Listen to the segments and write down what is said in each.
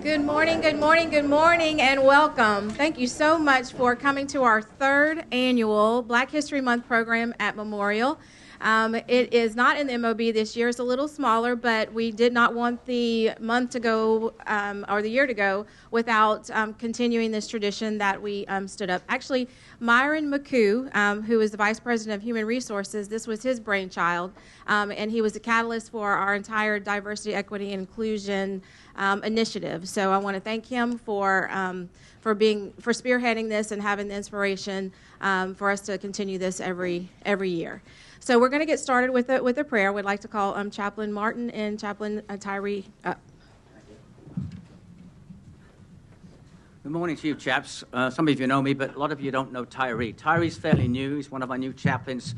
Good morning, good morning, good morning, and welcome. Thank you so much for coming to our third annual Black History Month program at Memorial. It is not in the MOB this year. It's a little smaller, but we did not want the month to go, or the year to go, without continuing this tradition that we stood up. Actually, Myron McCoo, who is the Vice President of Human Resources, this was his brainchild, and he was the catalyst for our entire diversity, equity, and inclusion initiative. So I want to thank him for spearheading this and having the inspiration for us to continue this every year. So we're going to get started with a prayer. We'd like to call Chaplain Martin and Chaplain Tyree up. Good morning to you, chaps. Some of you know me, but a lot of you don't know Tyree. Tyree's fairly new. He's one of our new chaplains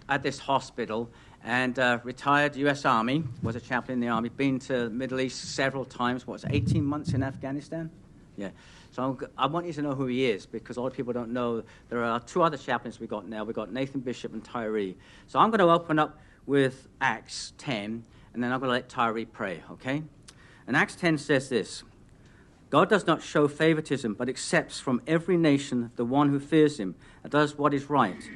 at this hospital, and retired U.S. Army, was a chaplain in the Army, been to the Middle East several times. 18 months in Afghanistan? Yeah. So I want you to know who he is, because a lot of people don't know. There are two other chaplains we got now. We've got Nathan Bishop and Tyree. So I'm going to open up with Acts 10, and then I'm going to let Tyree pray, okay? And Acts 10 says this: God does not show favoritism, but accepts from every nation the one who fears him and does what is right.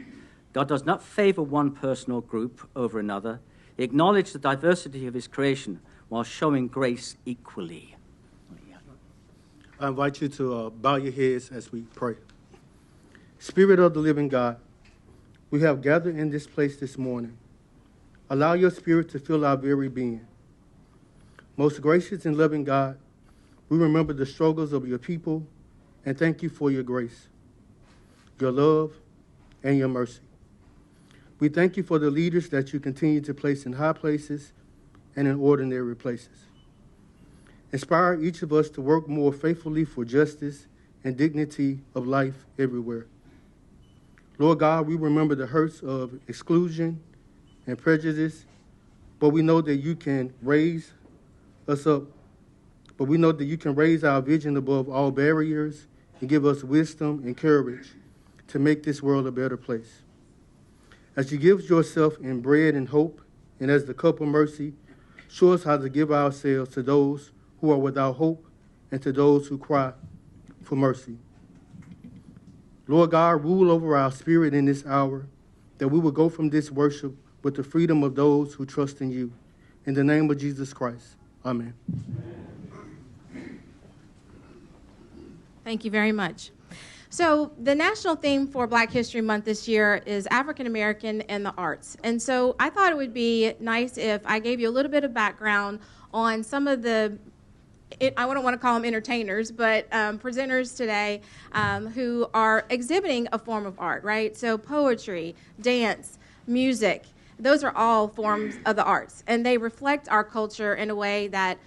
God does not favor one person or group over another. He acknowledges the diversity of his creation while showing grace equally. I invite you to bow your heads as we pray. Spirit of the living God, we have gathered in this place this morning. Allow your spirit to fill our very being. Most gracious and loving God, we remember the struggles of your people and thank you for your grace, your love, and your mercy. We thank you for the leaders that you continue to place in high places and in ordinary places. Inspire each of us to work more faithfully for justice and dignity of life everywhere. Lord God, we remember the hurts of exclusion and prejudice, but we know that you can raise us up. But we know that you can raise our vision above all barriers and give us wisdom and courage to make this world a better place. As you give yourself in bread and hope, and as the cup of mercy, show us how to give ourselves to those who are without hope and to those who cry for mercy. Lord God, rule over our spirit in this hour, that we will go from this worship with the freedom of those who trust in you. In the name of Jesus Christ, amen. Thank you very much. So the national theme for Black History Month this year is African American and the arts. And so I thought it would be nice if I gave you a little bit of background on some of the, I wouldn't want to call them entertainers, but presenters today who are exhibiting a form of art, right? So poetry, dance, music, those are all forms of the arts. And they reflect our culture in a way that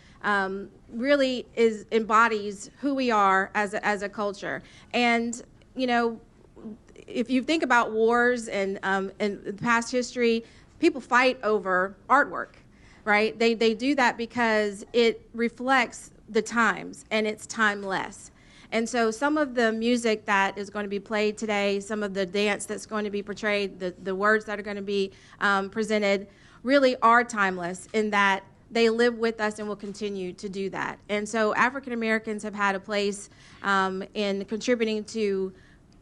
really embodies who we are as a culture. And, you know, if you think about wars and in past history, people fight over artwork, right? They do that because it reflects the times and it's timeless. And so some of the music that is going to be played today, some of the dance that's going to be portrayed, the words that are going to be presented really are timeless in that they live with us and will continue to do that. And so African Americans have had a place in contributing to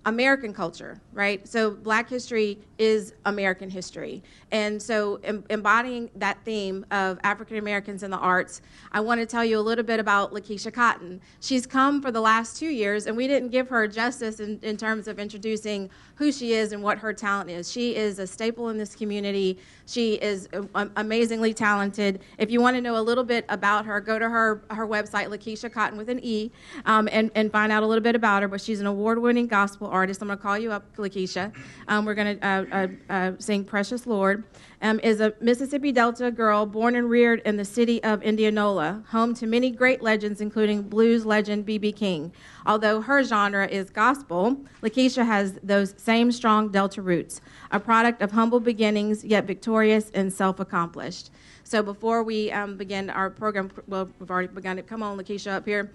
American culture, right? So Black history is American history. And so embodying that theme of African Americans in the arts, I want to tell you a little bit about Lakeisha Cotton. She's come for the last 2 years, and we didn't give her justice in terms of introducing who she is and what her talent is. She is a staple in this community. She is amazingly talented. If you want to know a little bit about her, go to her website, Lakeisha Cotton with an E, and find out a little bit about her. But she's an award-winning gospel artist. I'm going to call you up, Lakeisha. We're going to sing Precious Lord. Is a Mississippi Delta girl born and reared in the city of Indianola, home to many great legends, including blues legend B.B. King. Although her genre is gospel, Lakeisha has those same strong Delta roots, a product of humble beginnings, yet victorious and self-accomplished. So before we begin our program, well, we've already begun it. Come on, Lakeisha, up here.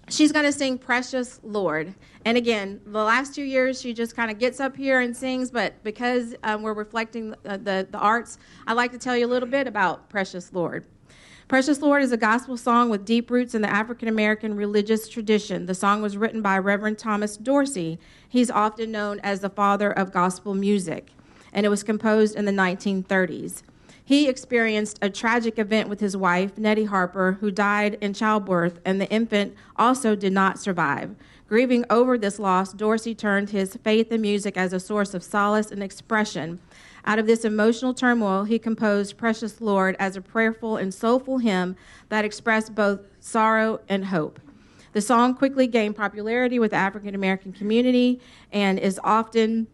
She's going to sing Precious Lord. And again, the last 2 years, she just kind of gets up here and sings, but because we're reflecting the arts, I'd like to tell you a little bit about Precious Lord. Precious Lord is a gospel song with deep roots in the African American religious tradition. The song was written by Reverend Thomas Dorsey. He's often known as the father of gospel music, and it was composed in the 1930s. He experienced a tragic event with his wife, Nettie Harper, who died in childbirth, and the infant also did not survive. Grieving over this loss, Dorsey turned his faith in music as a source of solace and expression. Out of this emotional turmoil, he composed Precious Lord as a prayerful and soulful hymn that expressed both sorrow and hope. The song quickly gained popularity with the African American community and is often,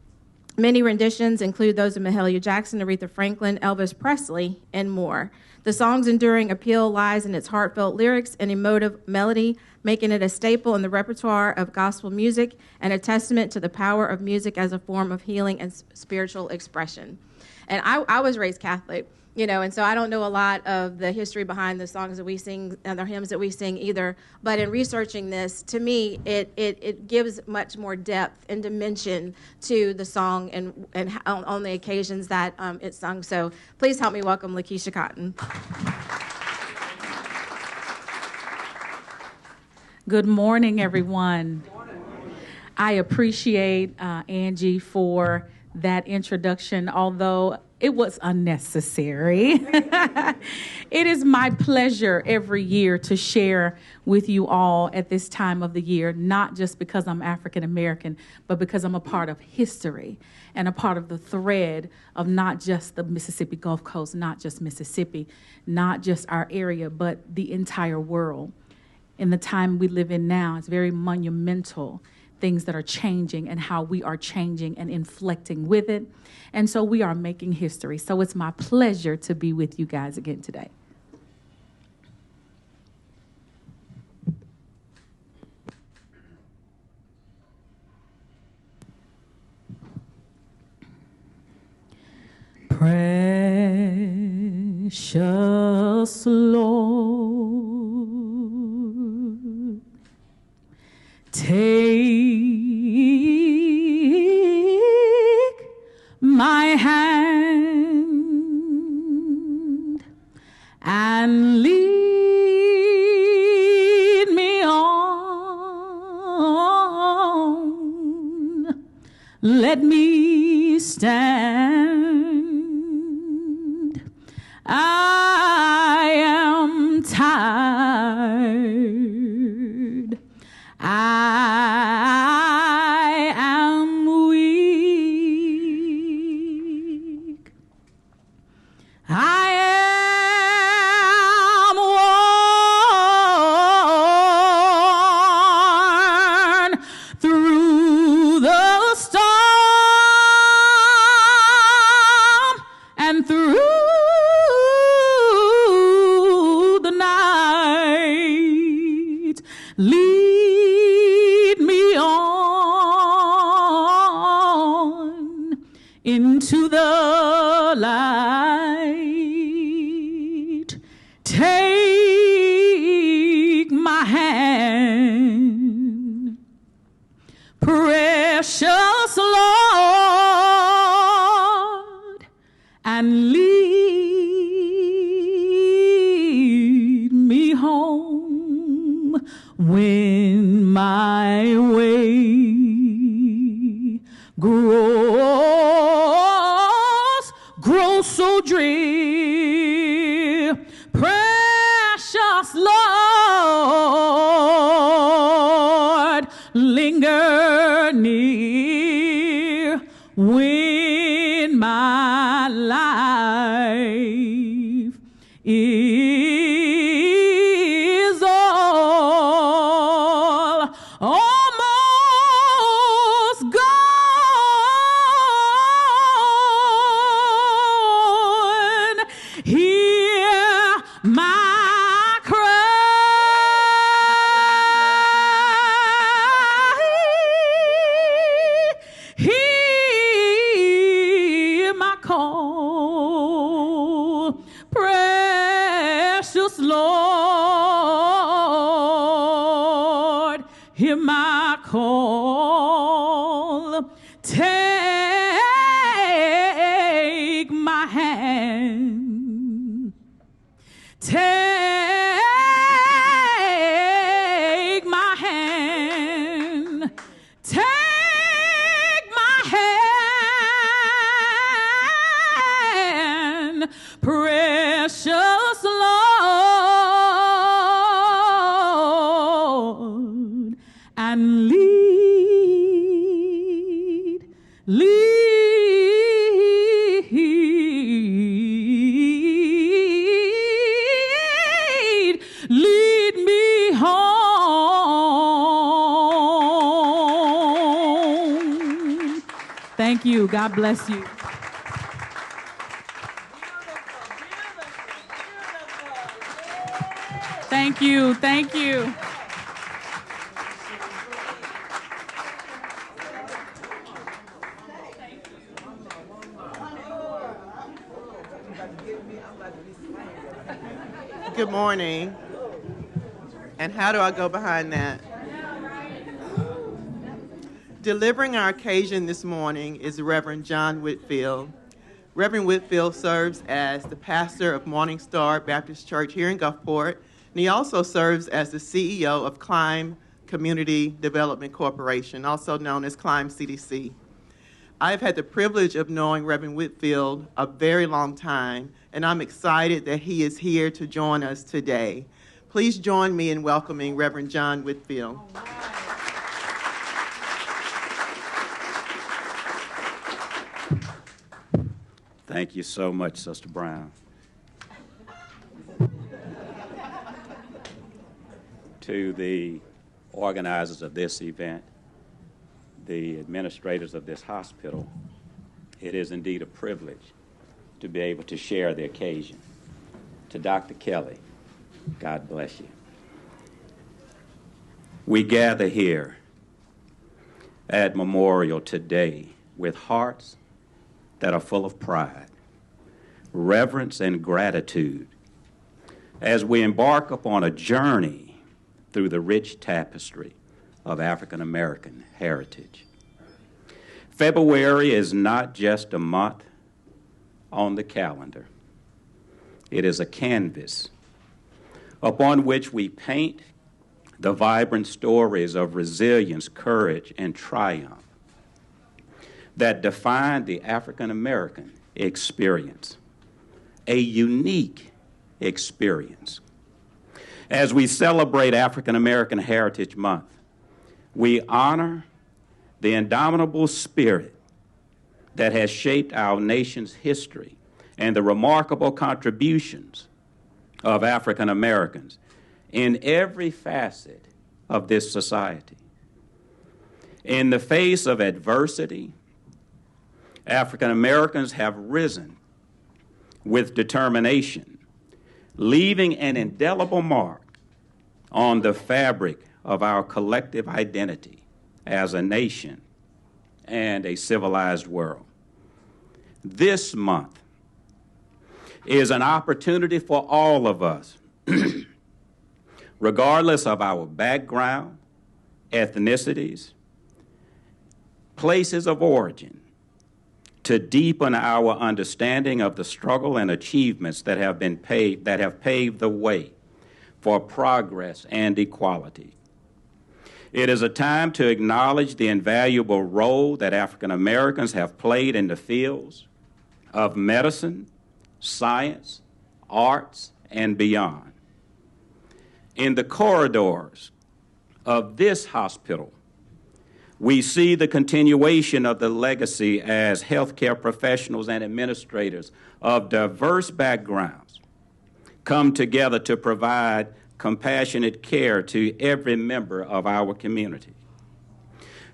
many renditions include those of Mahalia Jackson, Aretha Franklin, Elvis Presley, and more. The song's enduring appeal lies in its heartfelt lyrics and emotive melody, making it a staple in the repertoire of gospel music and a testament to the power of music as a form of healing and spiritual expression. And I was raised Catholic, and so I don't know a lot of the history behind the songs that we sing and the hymns that we sing either. But in researching this, to me, it gives much more depth and dimension to the song and on the occasions that it's sung. So please help me welcome Lakeisha Cotton. Good morning, everyone. Good morning. I appreciate Angie for that introduction, although it was unnecessary. It is my pleasure every year to share with you all at this time of the year, not just because I'm African American, but because I'm a part of history and a part of the thread of not just the Mississippi Gulf Coast, not just Mississippi, not just our area, but the entire world. In the time we live in now, it's very monumental, things that are changing and how we are changing and inflecting with it. And so we are making history. So it's my pleasure to be with you guys again today. Precious Lord, take my hand and lead me on. Let me stand. I am tired. I am weak. I am worn through the storm and through the night. Lead me on into the light. Take my hand, precious Lord, and lead me home when my way grows so drear. Precious Lord, linger near when my life is all almost gone. Hear my cry, hear my call, precious Lord, hear my call. Take my hand, take precious Lord, and lead me home. Thank you. God bless you. Thank you. Thank you. Good morning. And how do I go behind that? Delivering our occasion this morning is Reverend John Whitfield. Reverend Whitfield serves as the pastor of Morning Star Baptist Church here in Gulfport, and he also serves as the CEO of Climb Community Development Corporation, also known as Climb CDC. I've had the privilege of knowing Reverend Whitfield a very long time, and I'm excited that he is here to join us today. Please join me in welcoming Reverend John Whitfield. Thank you so much, Sister Brown. To the organizers of this event, the administrators of this hospital, it is indeed a privilege to be able to share the occasion. To Dr. Kelly, God bless you. We gather here at Memorial today with hearts that are full of pride, reverence, and gratitude as we embark upon a journey through the rich tapestry of African American heritage. February is not just a month on the calendar. It is a canvas upon which we paint the vibrant stories of resilience, courage, and triumph that define the African American experience, a unique experience. As we celebrate African American Heritage Month, we honor the indomitable spirit that has shaped our nation's history and the remarkable contributions of African Americans in every facet of this society. In the face of adversity, African Americans have risen with determination, leaving an indelible mark on the fabric of our collective identity as a nation and a civilized world. This month is an opportunity for all of us, regardless of our background, ethnicities, places of origin, to deepen our understanding of the struggle and achievements that have paved the way for progress and equality. It is a time to acknowledge the invaluable role that African Americans have played in the fields of medicine, science, arts, and beyond. In the corridors of this hospital, we see the continuation of the legacy as healthcare professionals and administrators of diverse backgrounds come together to provide compassionate care to every member of our community.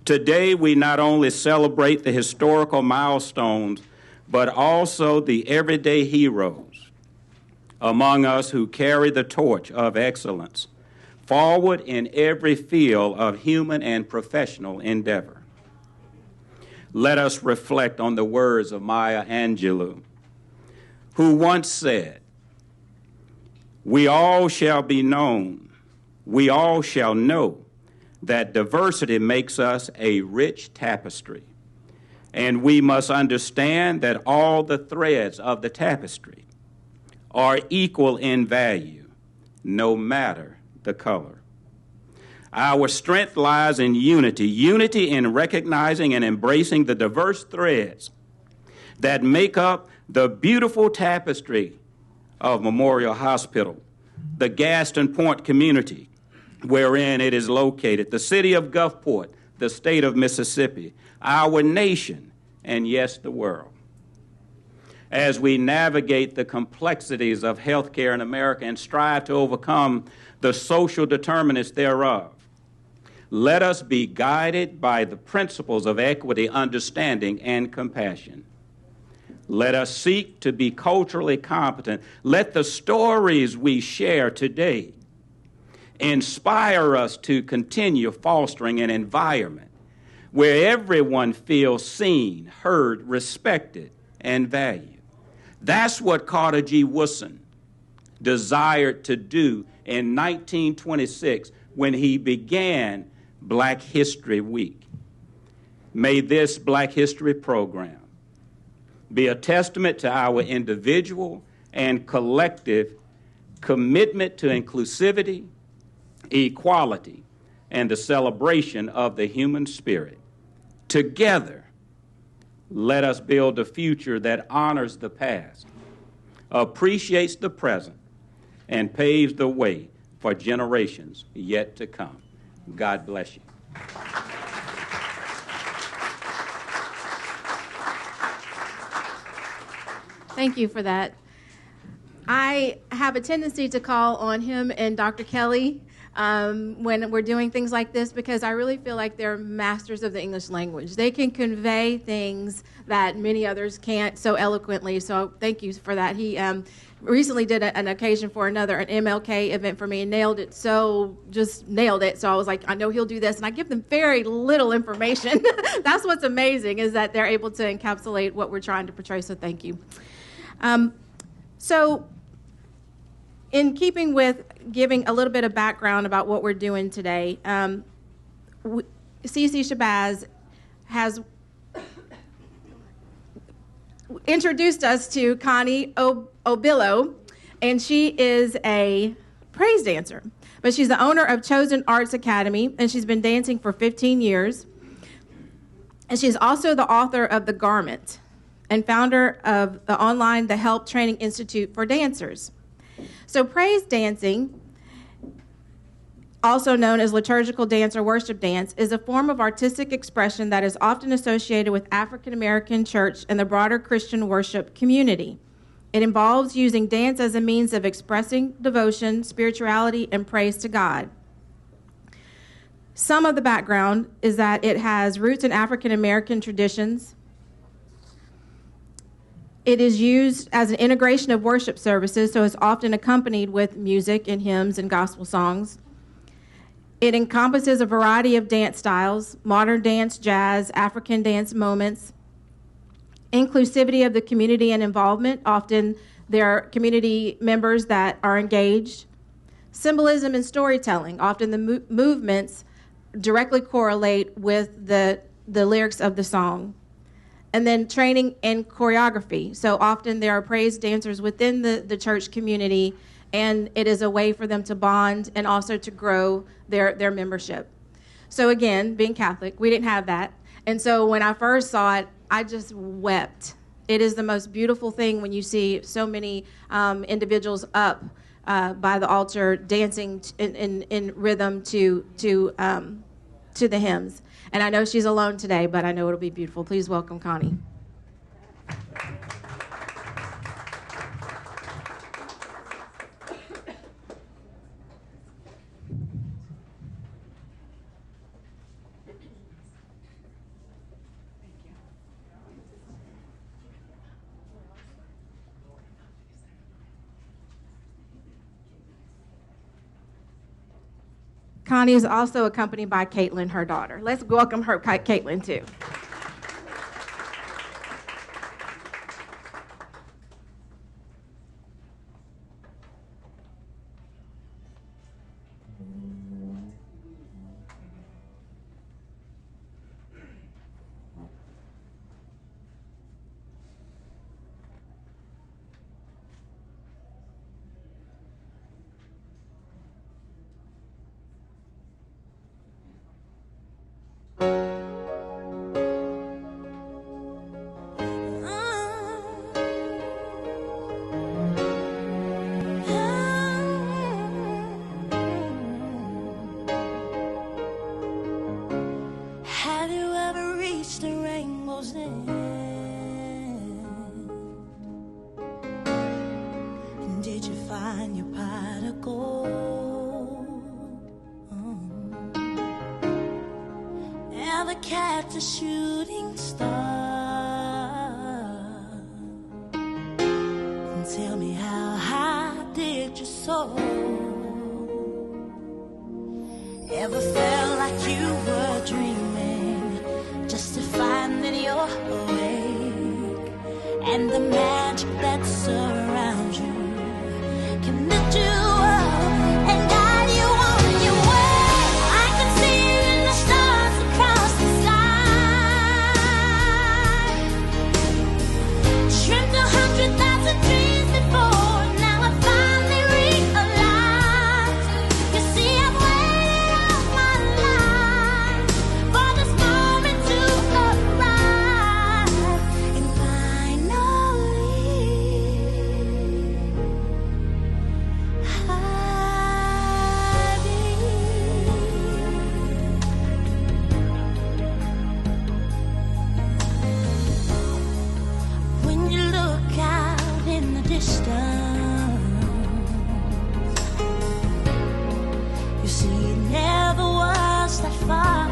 Today, we not only celebrate the historical milestones, but also the everyday heroes among us who carry the torch of excellence forward in every field of human and professional endeavor. Let us reflect on the words of Maya Angelou, who once said, "We all shall be known, we all shall know that diversity makes us a rich tapestry, and we must understand that all the threads of the tapestry are equal in value, no matter the color." Our strength lies in unity in recognizing and embracing the diverse threads that make up The beautiful tapestry of Memorial Hospital, the Gaston Point community wherein it is located, the city of Gulfport, the state of Mississippi, our nation, and yes, the world. As we navigate the complexities of healthcare in America and strive to overcome the social determinants thereof, let us be guided by the principles of equity, understanding, and compassion. Let us seek to be culturally competent. Let the stories we share today inspire us to continue fostering an environment where everyone feels seen, heard, respected, and valued. That's what Carter G. Woodson desired to do in 1926 when he began Black History Week. May this Black History program be a testament to our individual and collective commitment to inclusivity, equality, and the celebration of the human spirit. Together, let us build a future that honors the past, appreciates the present, and paves the way for generations yet to come. God bless you. Thank you for that. I have a tendency to call on him and Dr. Kelly when we're doing things like this because I really feel like they're masters of the English language. They can convey things that many others can't so eloquently, so thank you for that. He recently did an occasion for an MLK event for me and just nailed it. So I was like, I know he'll do this, and I give them very little information. That's what's amazing is that they're able to encapsulate what we're trying to portray, so thank you. So in keeping with giving a little bit of background about what we're doing today, CC Shabazz has introduced us to Connie Obillo, and she is a praise dancer. But she's the owner of Chosen Arts Academy, and she's been dancing for 15 years. And she's also the author of The Garment and founder of the online The Help Training Institute for Dancers. So praise dancing, also known as liturgical dance or worship dance, is a form of artistic expression that is often associated with African American church and the broader Christian worship community. It involves using dance as a means of expressing devotion, spirituality, and praise to God. Some of the background is that it has roots in African American traditions. It is used as an integration of worship services, so it's often accompanied with music and hymns and gospel songs. It encompasses a variety of dance styles, modern dance, jazz, African dance moments, inclusivity of the community and involvement. Often there are community members that are engaged. Symbolism and storytelling. Often the movements directly correlate with the lyrics of the song. And then training and choreography. So often there are praise dancers within the church community, and it is a way for them to bond and also to grow their membership. So again, being Catholic, we didn't have that. And so when I first saw it, I just wept. It is the most beautiful thing when you see so many individuals up by the altar dancing in rhythm to the hymns. And I know she's alone today, but I know it'll be beautiful. Please welcome Connie. Connie is also accompanied by Caitlin, her daughter. Let's welcome her, Caitlin, too. Did you find your pot of gold? Ever catch a shooting star? And tell me, how high did you soar? Ever felt like you were dreaming, just to find that you're awake, and the magic that surrounds you can lift you up and guide you on your way? I can see you in the stars across the sky. Dreamt 100,000 dreams before, now I finally realize. You see, I've waited all my life for this moment to arrive, and when you look out in the distance, you see it never was that far.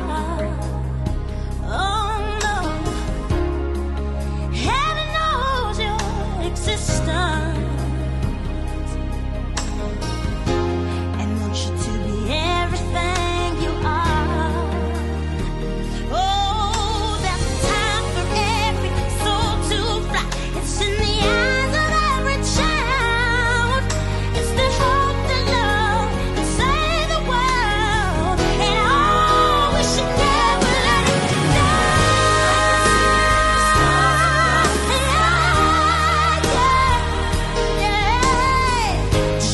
Oh no, heaven knows your existence, and wants you to be everything you are. Oh, there's a time for every soul to fly. It's in the eyes of every child. It's the hope that love can save the world, and oh, we should never let it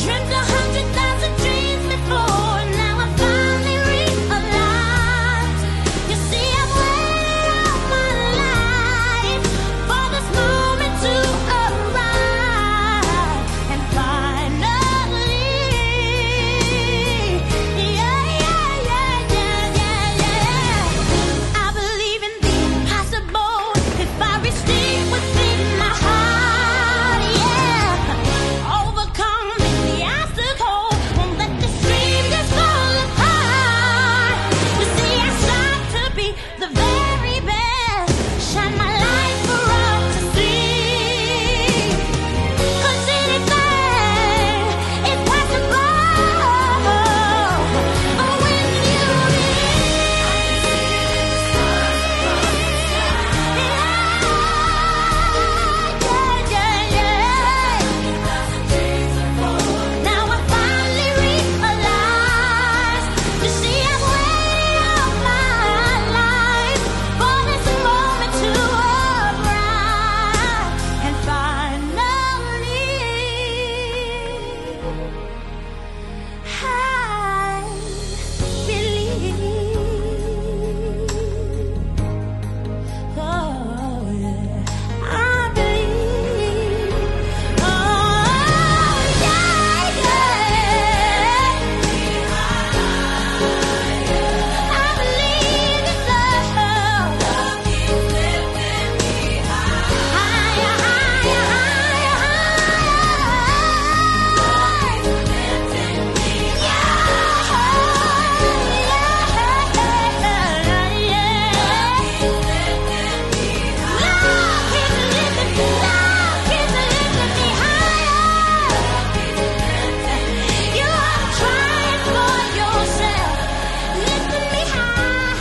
Dreamt 100,000 dreams before, now I finally realize. You see, I've waited all my life for this moment to arrive, and finally, I believe in the impossible. If I reach deep within my heart, overcome the obstacle, won't let this dream just fall apart. You see, I strive to be the very best, shine my light for all to see. 'Cause anything is possible, when you Now I finally realize. You see, I've waited all my life for this moment to arrive, and finally, I believe. Oh yeah, I believe. Oh yeah, I believe in love. Love keeps lifting me higher, higher, higher, higher. Lifting me You are trying for yourself, lifting me higher,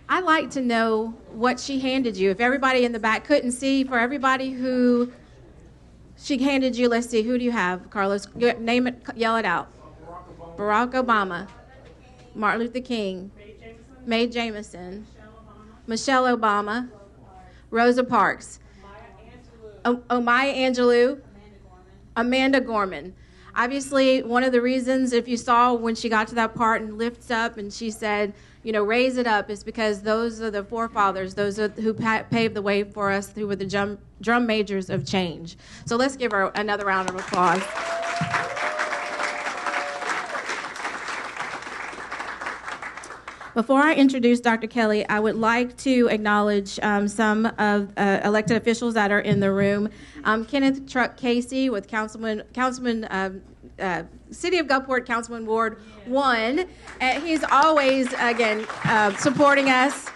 I'd like to know what she handed you. If everybody in the back couldn't see, for everybody who she handed you, let's see, who do you have, Carlos? Name it, yell it out. Barack Obama, Martin Luther King, Mae Jemison, Michelle Obama, Rosa Parks, Maya Angelou, Amanda Gorman. Obviously, one of the reasons, if you saw when she got to that part and lifts up and she said, raise it up, is because those are the forefathers, those are who paved the way for us, who were the drum majors of change. So let's give her another round of applause. Before I introduce Dr. Kelly, I would like to acknowledge some of elected officials that are in the room. Kenneth Truck Casey with City of Gulfport, Councilman Ward 1. He's always, again, supporting us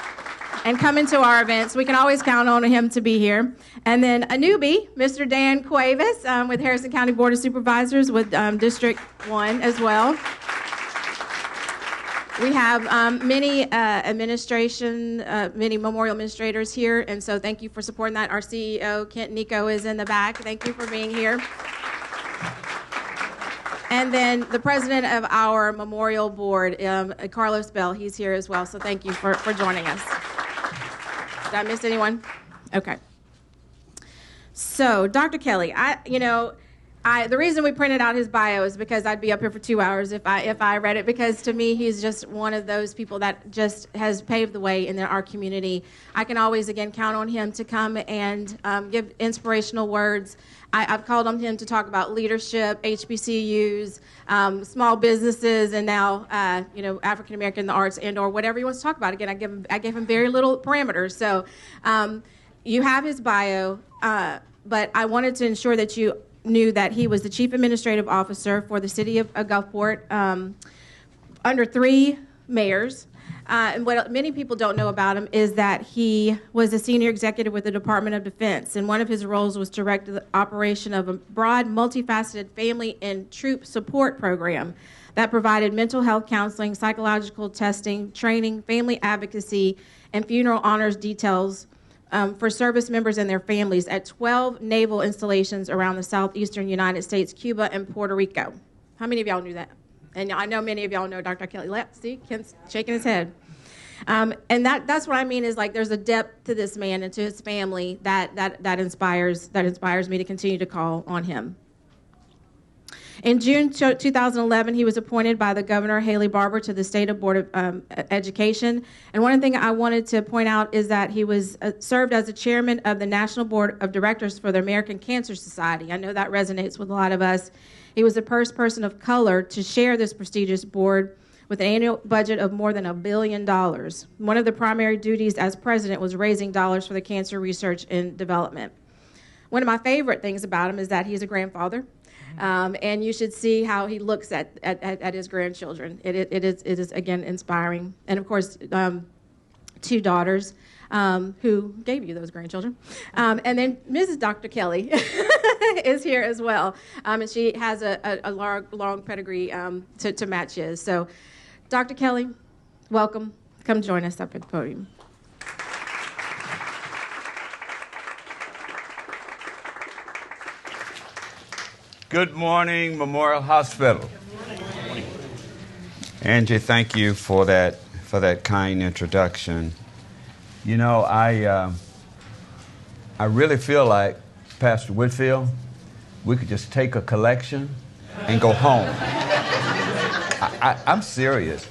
and coming to our events. We can always count on him to be here. And then a newbie, Mr. Dan Cuevas with Harrison County Board of Supervisors with District 1 as well. We have many many memorial administrators here, and so thank you for supporting that. Our CEO, Kent Nico, is in the back. Thank you for being here. And then the president of our memorial board, Carlos Bell, he's here as well, so thank you for joining us. Did I miss anyone? Okay. So, Dr. Kelly, the reason we printed out his bio is because I'd be up here for 2 hours if I read it, because to me he's just one of those people that just has paved the way in our community. I can always, again, count on him to come and give inspirational words. I've called on him to talk about leadership, HBCUs, small businesses, and now African American in the arts and/or whatever he wants to talk about. Again, I gave him very little parameters. So you have his bio, but I wanted to ensure that you knew that he was the Chief Administrative Officer for the City of Gulfport under 3 mayors. And what many people don't know about him is that he was a senior executive with the Department of Defense, and one of his roles was to direct the operation of a broad, multifaceted family and troop support program that provided mental health counseling, psychological testing, training, family advocacy, and funeral honors details for service members and their families at 12 naval installations around the southeastern United States, Cuba, and Puerto Rico. How many of y'all knew that? And I know many of y'all know Dr. Kelly. See, Ken's shaking his head. And that's what I mean is, like, there's a depth to this man and to his family that inspires me to continue to call on him. In June 2011, he was appointed by the Governor Haley Barbour to the State Board of Education. And one thing I wanted to point out is that he was served as the chairman of the National Board of Directors for the American Cancer Society. I know that resonates with a lot of us. He was the first person of color to share this prestigious board with an annual budget of more than $1 billion. One of the primary duties as president was raising dollars for the cancer research and development. One of my favorite things about him is that he's a grandfather. And you should see how he looks at his grandchildren. It is again inspiring. And of course, 2 daughters who gave you those grandchildren. And then Mrs. Dr. Kelly is here as well, and she has a long pedigree to match his. So, Dr. Kelly, welcome. Come join us up at the podium. Good morning, Memorial Hospital. Good morning. Angie, thank you for that kind introduction. You know, I really feel like, Pastor Whitfield, we could just take a collection and go home. I'm serious.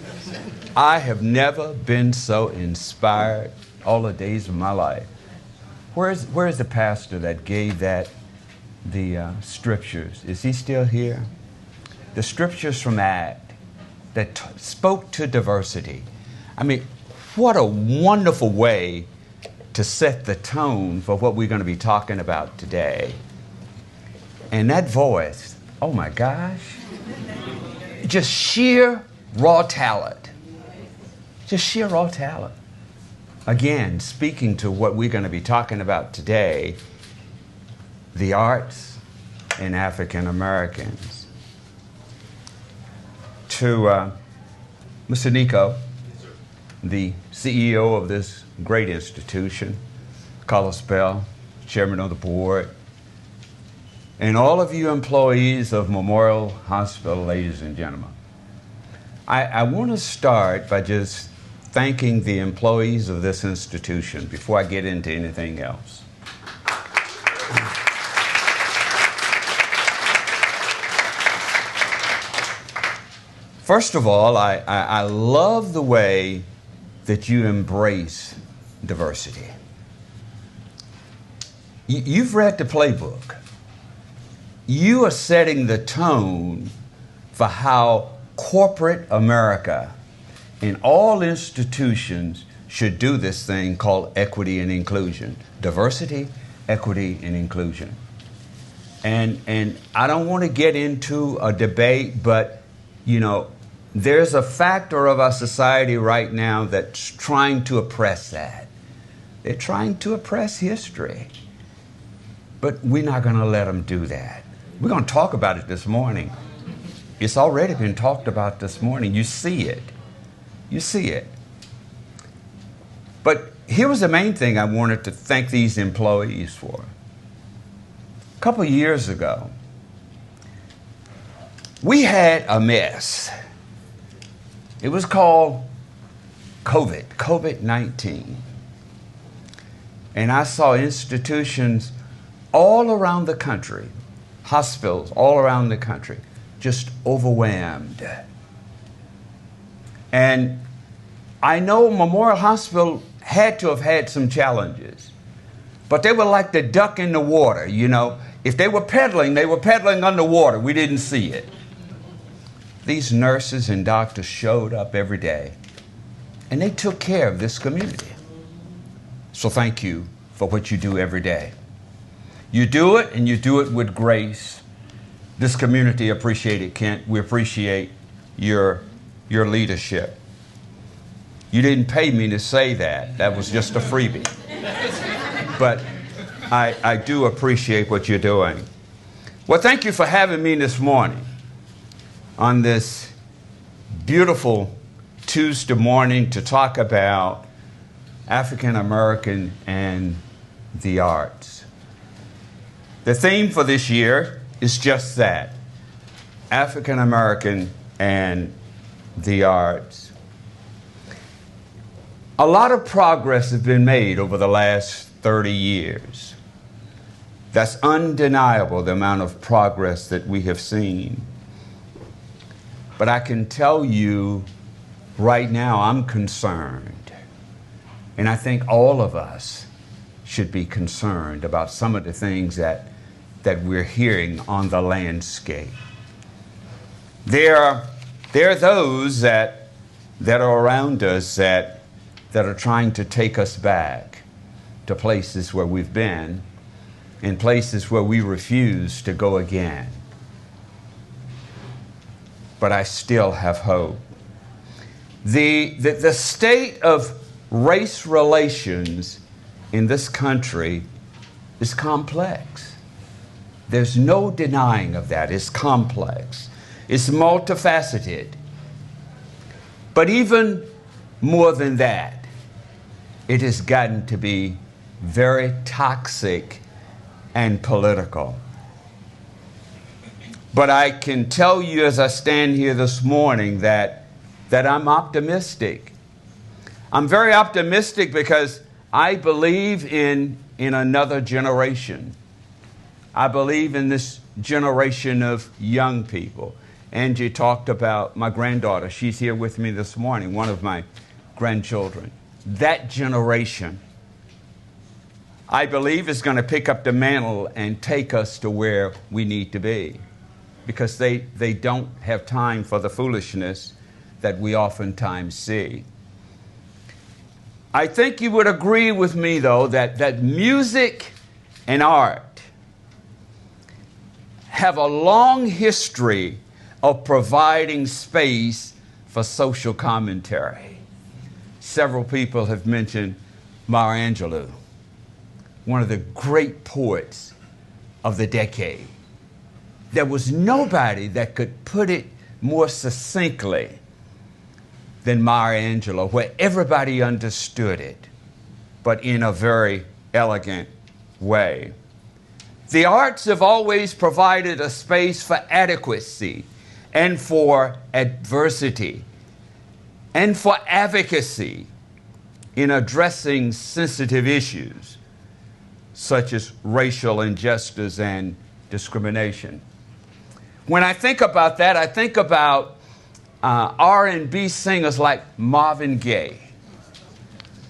I have never been so inspired all the days of my life. Where's the pastor that gave the scriptures? Is he still here? The scriptures from Acts that spoke to diversity. I mean, what a wonderful way to set the tone for what we're going to be talking about today. And that voice, oh my gosh, just sheer raw talent. Just sheer raw talent. Again, speaking to what we're going to be talking about today, the arts and African Americans. To Mr. Nico, the CEO of this great institution, Carlos Bell, chairman of the board, and all of you employees of Memorial Hospital, ladies and gentlemen. I want to start by just thanking the employees of this institution before I get into anything else. First of all, I love the way that you embrace diversity. You've read the playbook. You are setting the tone for how corporate America and all institutions should do this thing called equity and inclusion. Diversity, equity, and inclusion. And I don't want to get into a debate, but, you know, there's a factor of our society right now that's trying to oppress that. They're trying to oppress history. But we're not going to let them do that. We're going to talk about it this morning. It's already been talked about this morning. You see it. You see it. But here was the main thing I wanted to thank these employees for. A couple of years ago, we had a mess. It was called COVID-19. And I saw institutions all around the country, hospitals all around the country, just overwhelmed. And I know Memorial Hospital had to have had some challenges, but they were like the duck in the water, you know. If they were pedaling underwater. We didn't see it. These nurses and doctors showed up every day, and they took care of this community. So thank you for what you do every day. You do it, and you do it with grace. This community appreciates it, Kent. We appreciate your leadership. You didn't pay me to say that. That was just a freebie. But I do appreciate what you're doing. Well, thank you for having me this morning on this beautiful Tuesday morning to talk about African American and the arts. The theme for this year is just that, African American and the arts. A lot of progress has been made over the last 30 years. That's undeniable, the amount of progress that we have seen. But I can tell you right now, I'm concerned. And I think all of us should be concerned about some of the things that we're hearing on the landscape. There are those that are around us that are trying to take us back to places where we've been and places where we refuse to go again. But I still have hope. The state of race relations in this country is complex. There's no denying of that. It's complex. It's multifaceted. But even more than that, it has gotten to be very toxic and political. But I can tell you as I stand here this morning that I'm optimistic. I'm very optimistic because I believe in another generation. I believe in this generation of young people. Angie talked about my granddaughter. She's here with me this morning, one of my grandchildren. That generation, I believe, is going to pick up the mantle and take us to where we need to be, because they don't have time for the foolishness that we oftentimes see. I think you would agree with me, though, that music and art have a long history of providing space for social commentary. Several people have mentioned Maya Angelou, one of the great poets of the decade. There was nobody that could put it more succinctly than Maya Angelou, where everybody understood it, but in a very elegant way. The arts have always provided a space for adequacy and for adversity and for advocacy in addressing sensitive issues such as racial injustice and discrimination. When I think about that, I think about R&B singers like Marvin Gaye,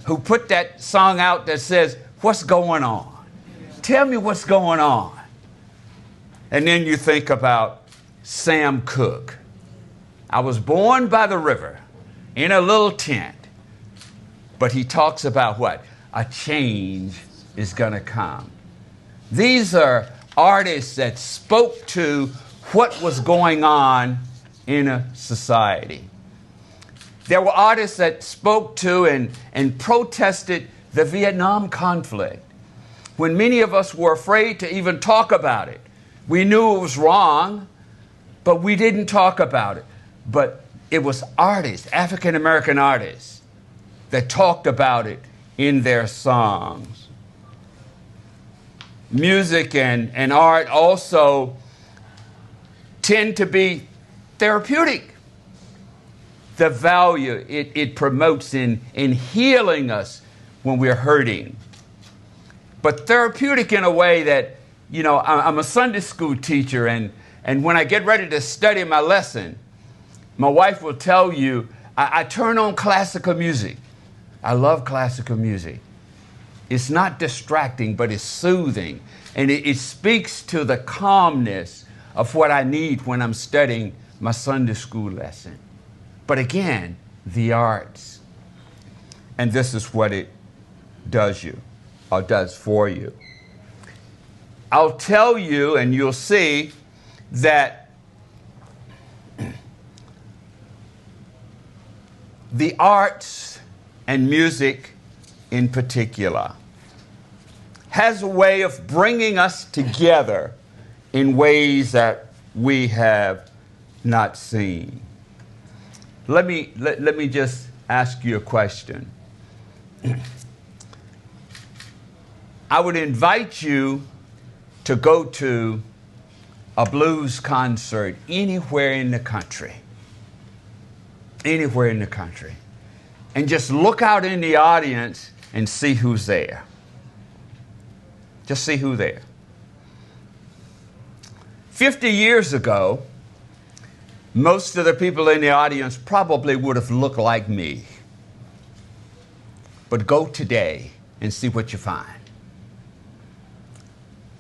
who put that song out that says, "What's going on? Tell me what's going on." And then you think about Sam Cooke. I was born by the river in a little tent. But he talks about what? A change is going to come. These are artists that spoke to what was going on in a society. There were artists that spoke to and protested the Vietnam conflict when many of us were afraid to even talk about it. We knew it was wrong, but we didn't talk about it. But it was artists, African American artists, that talked about it in their songs. Music and art also tend to be therapeutic. The value it promotes in healing us when we're hurting. But therapeutic in a way that, you know, I'm a Sunday school teacher, and when I get ready to study my lesson, my wife will tell you, I turn on classical music. I love classical music. It's not distracting, but it's soothing. And it speaks to the calmness of what I need when I'm studying my Sunday school lesson. But again, the arts. And this is what it does for you. I'll tell you, and you'll see that the arts and music in particular has a way of bringing us together in ways that we have not seen. Let me just ask you a question. I would invite you to go to a blues concert anywhere in the country. Anywhere in the country. And just look out in the audience and see who's there. Just see who's there. 50 years ago, most of the people in the audience probably would have looked like me. But go today and see what you find.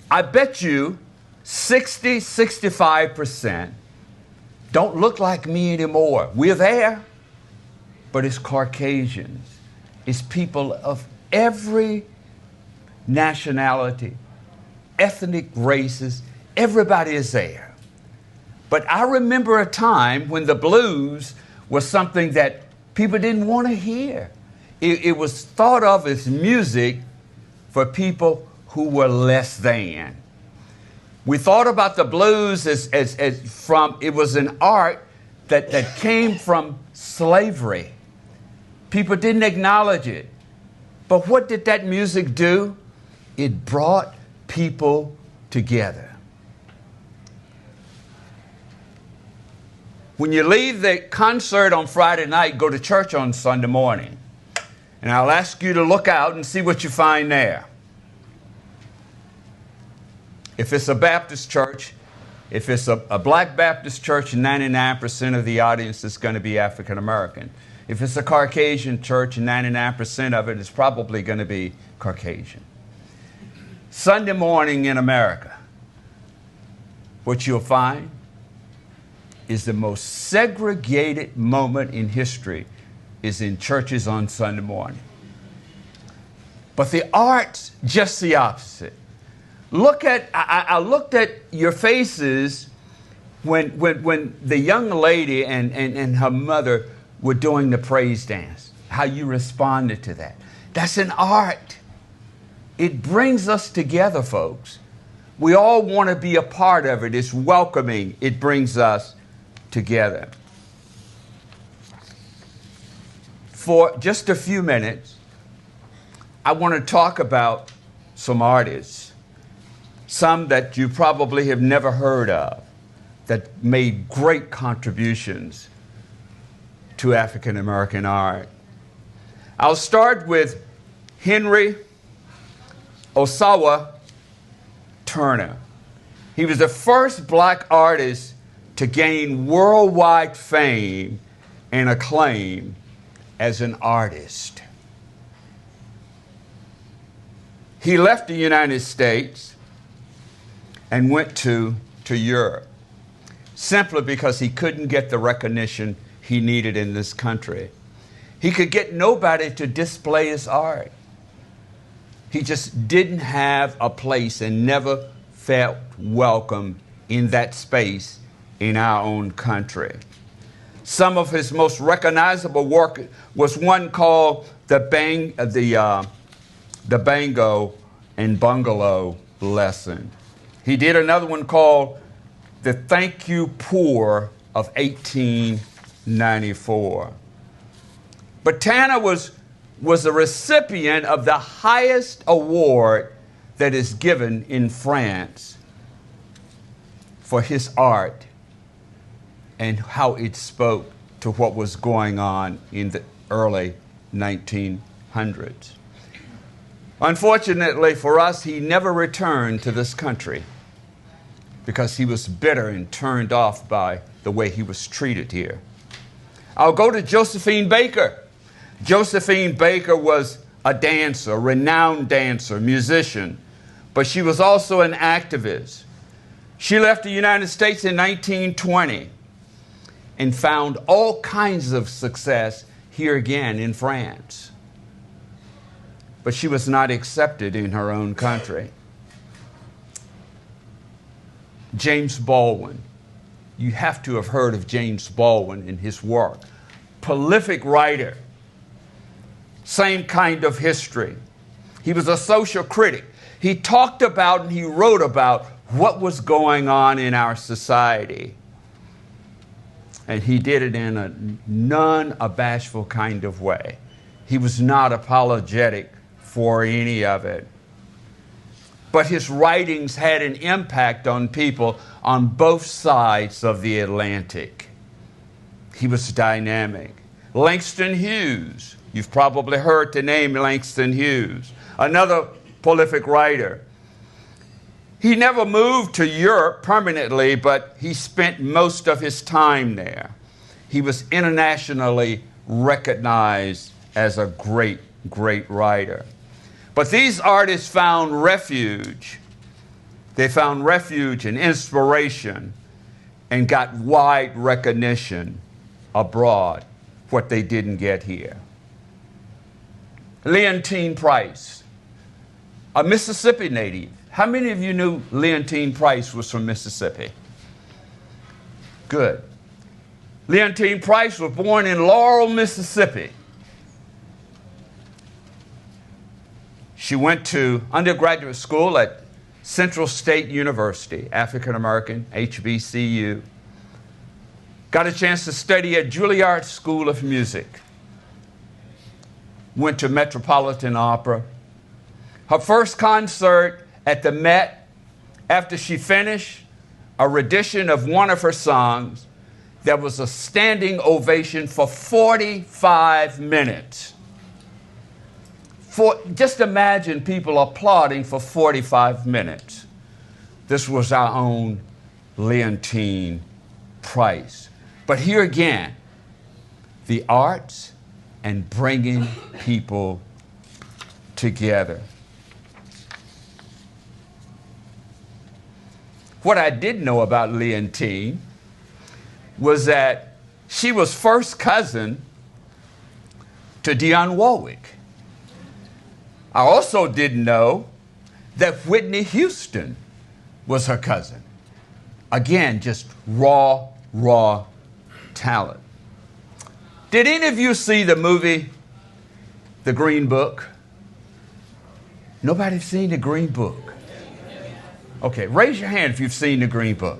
I bet you 60, 65% don't look like me anymore. We're there. But it's Caucasians. It's people of every nationality, ethnic races. Everybody is there. But I remember a time when the blues was something that people didn't want to hear. It was thought of as music for people who were less than. We thought about the blues as from, it was an art that came from slavery. People didn't acknowledge it. But what did that music do? It brought people together. When you leave the concert on Friday night, go to church on Sunday morning. And I'll ask you to look out and see what you find there. If it's a Baptist church, if it's a black Baptist church, 99% of the audience is going to be African American. If it's a Caucasian church, 99% of it is probably going to be Caucasian. Sunday morning in America, what you'll find is the most segregated moment in history is in churches on Sunday morning. But the arts, just the opposite. I looked at your faces when the young lady and her mother were doing the praise dance, how you responded to that. That's an art. It brings us together, folks. We all want to be a part of it. It's welcoming. It brings us together. For just a few minutes, I want to talk about some artists, some that you probably have never heard of, that made great contributions to African American art. I'll start with Henry Ossawa Turner. He was the first black artist to gain worldwide fame and acclaim as an artist. He left the United States and went to Europe simply because he couldn't get the recognition he needed in this country. He could get nobody to display his art. He just didn't have a place and never felt welcome in that space in our own country. Some of his most recognizable work was one called the Bango and Bungalow Lesson. He did another one called The Thank You Poor of 1894. But Tanner was a recipient of the highest award that is given in France for his art and how it spoke to what was going on in the early 1900s. Unfortunately for us, he never returned to this country because he was bitter and turned off by the way he was treated here. I'll go to Josephine Baker. Josephine Baker was a dancer, a renowned dancer, musician, but she was also an activist. She left the United States in 1920 and found all kinds of success here again in France. But she was not accepted in her own country. James Baldwin. You have to have heard of James Baldwin and his work. Prolific writer. Same kind of history. He was a social critic. He talked about and he wrote about what was going on in our society. And he did it in a non-bashful kind of way. He was not apologetic for any of it. But his writings had an impact on people on both sides of the Atlantic. He was dynamic. Langston Hughes. You've probably heard the name Langston Hughes, another prolific writer. He never moved to Europe permanently, but he spent most of his time there. He was internationally recognized as a great, great writer. But these artists found refuge. They found refuge and inspiration and got wide recognition abroad, what they didn't get here. Leontyne Price, a Mississippi native. How many of you knew Leontyne Price was from Mississippi? Good. Leontyne Price was born in Laurel, Mississippi. She went to undergraduate school at Central State University, African American, HBCU. Got a chance to study at Juilliard School of Music. Went to Metropolitan Opera. Her first concert at the Met, after she finished a rendition of one of her songs, there was a standing ovation for 45 minutes. Just imagine people applauding for 45 minutes. This was our own Leontyne Price. But here again, the arts and bringing people together. What I did know about Leontyne was that she was first cousin to Dionne Warwick. I also didn't know that Whitney Houston was her cousin. Again, just raw talent. Did any of you see the movie, The Green Book? Nobody seen The Green Book? Okay, raise your hand if you've seen The Green Book.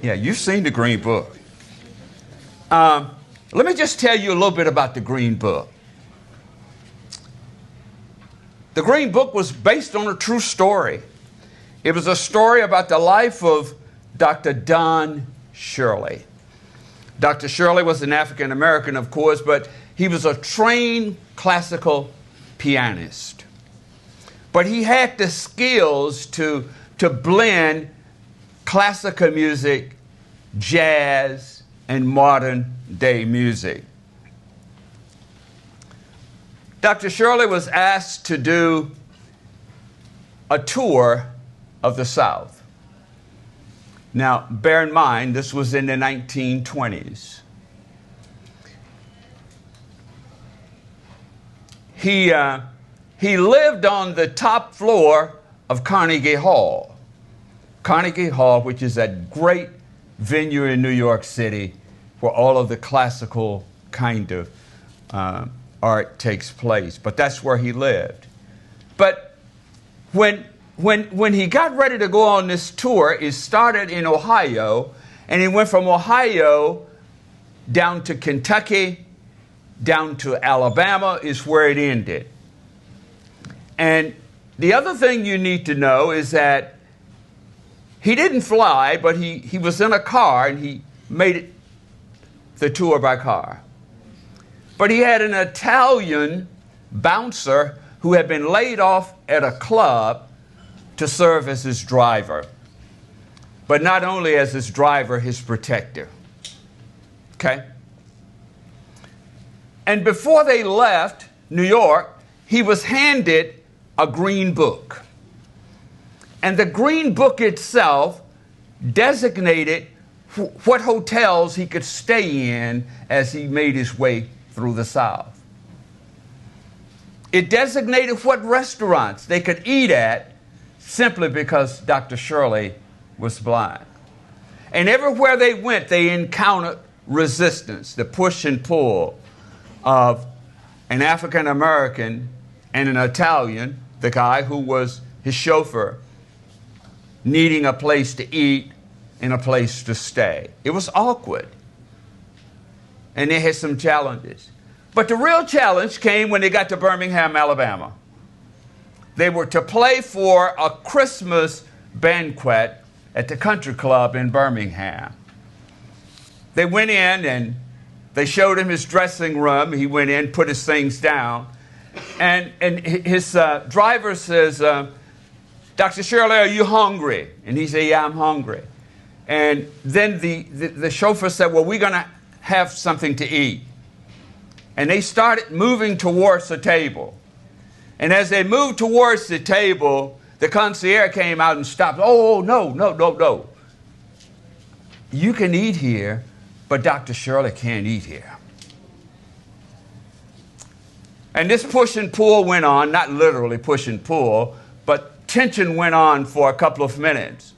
Yeah, you've seen The Green Book. Let me just tell you a little bit about The Green Book. The Green Book was based on a true story. It was a story about the life of Dr. Don Shirley. Dr. Shirley was an African American, of course, but he was a trained classical pianist. But he had the skills to blend classical music, jazz, and modern day music. Dr. Shirley was asked to do a tour of the South. Now, bear in mind, this was in the 1920s. He lived on the top floor of Carnegie Hall. Carnegie Hall, which is that great venue in New York City where all of the classical kind of art takes place. But that's where he lived. But when he got ready to go on this tour, it started in Ohio, and he went from Ohio down to Kentucky, down to Alabama is where it ended. And the other thing you need to know is that he didn't fly, but he was in a car, and he made it the tour by car. But he had an Italian bouncer who had been laid off at a club to serve as his driver. But not only as his driver, his protector. Okay? And before they left New York, he was handed a green book. And the green book itself designated what hotels he could stay in as he made his way through the South. It designated what restaurants they could eat at simply because Dr. Shirley was blind. And everywhere they went, they encountered resistance, the push and pull of an African American and an Italian, the guy who was his chauffeur, needing a place to eat and a place to stay. It was awkward. And they had some challenges. But the real challenge came when they got to Birmingham, Alabama. They were to play for a Christmas banquet at the country club in Birmingham. They went in and they showed him his dressing room. He went in, put his things down. And his driver says, Dr. Shirley, are you hungry? And he said, yeah, I'm hungry. And then the chauffeur said, well, we're going to have something to eat. And they started moving towards the table. And as they moved towards the table, the concierge came out and stopped. Oh, no. You can eat here, but Dr. Shirley can't eat here. And this push and pull went on, not literally push and pull, but tension went on for a couple of minutes.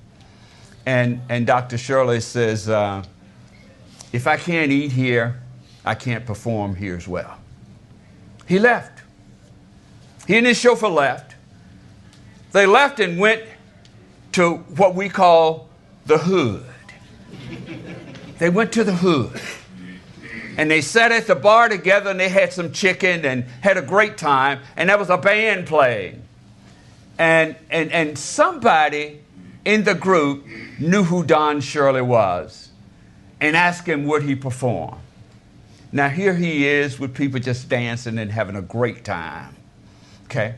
And Dr. Shirley says, if I can't eat here, I can't perform here as well. He left. He and his chauffeur left. They left and went to what we call the hood. They went to the hood. And they sat at the bar together and they had some chicken and had a great time. And there was a band playing. And somebody in the group knew who Don Shirley was and asked him would he perform. Now here he is with people just dancing and having a great time. Okay?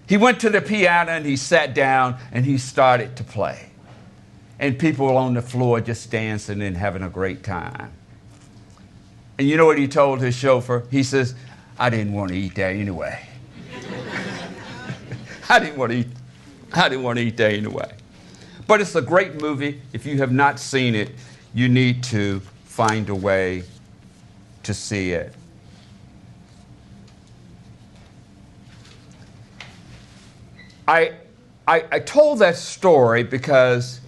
He went to the piano and he sat down and he started to play. And people were on the floor just dancing and having a great time. And you know what he told his chauffeur? He says, I didn't want to eat there anyway. I didn't want to eat there anyway. But it's a great movie. If you have not seen it, you need to find a way to see it. I told that story because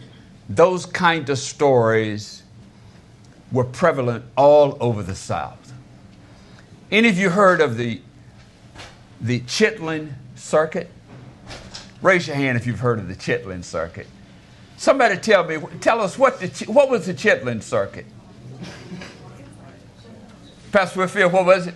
those kind of stories were prevalent all over the South. Any of you heard of the Chitlin Circuit? Raise your hand if you've heard of the Chitlin Circuit. Somebody tell us what was the Chitlin Circuit? Pastor Whitfield, what was it?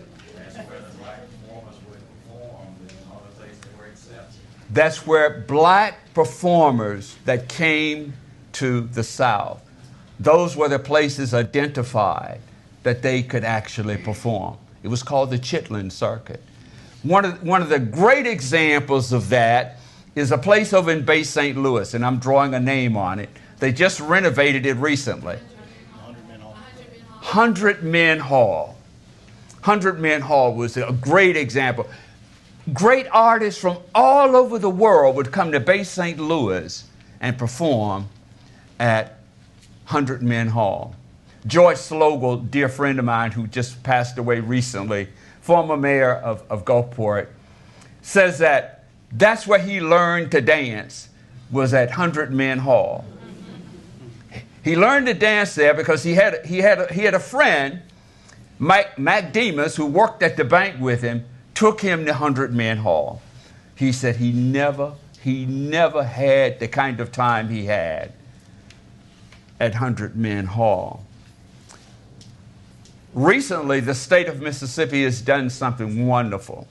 That's where black performers that came to the South, those were the places identified that they could actually perform. It was called the Chitlin Circuit. One of the great examples of that is a place over in Bay St. Louis, and I'm drawing a name on it. They just renovated it recently. 100 Men Hall. 100 Men Hall was a great example. Great artists from all over the world would come to Bay St. Louis and perform at 100 Men Hall. George Slogel, dear friend of mine who just passed away recently, former mayor of Gulfport, says that that's where he learned to dance, was at 100 Men Hall. He learned to dance there because he had a friend, Mac Demas, who worked at the bank with him, took him to 100 Men Hall. He said he never had the kind of time he had at 100 Men Hall. Recently, the state of Mississippi has done something wonderful.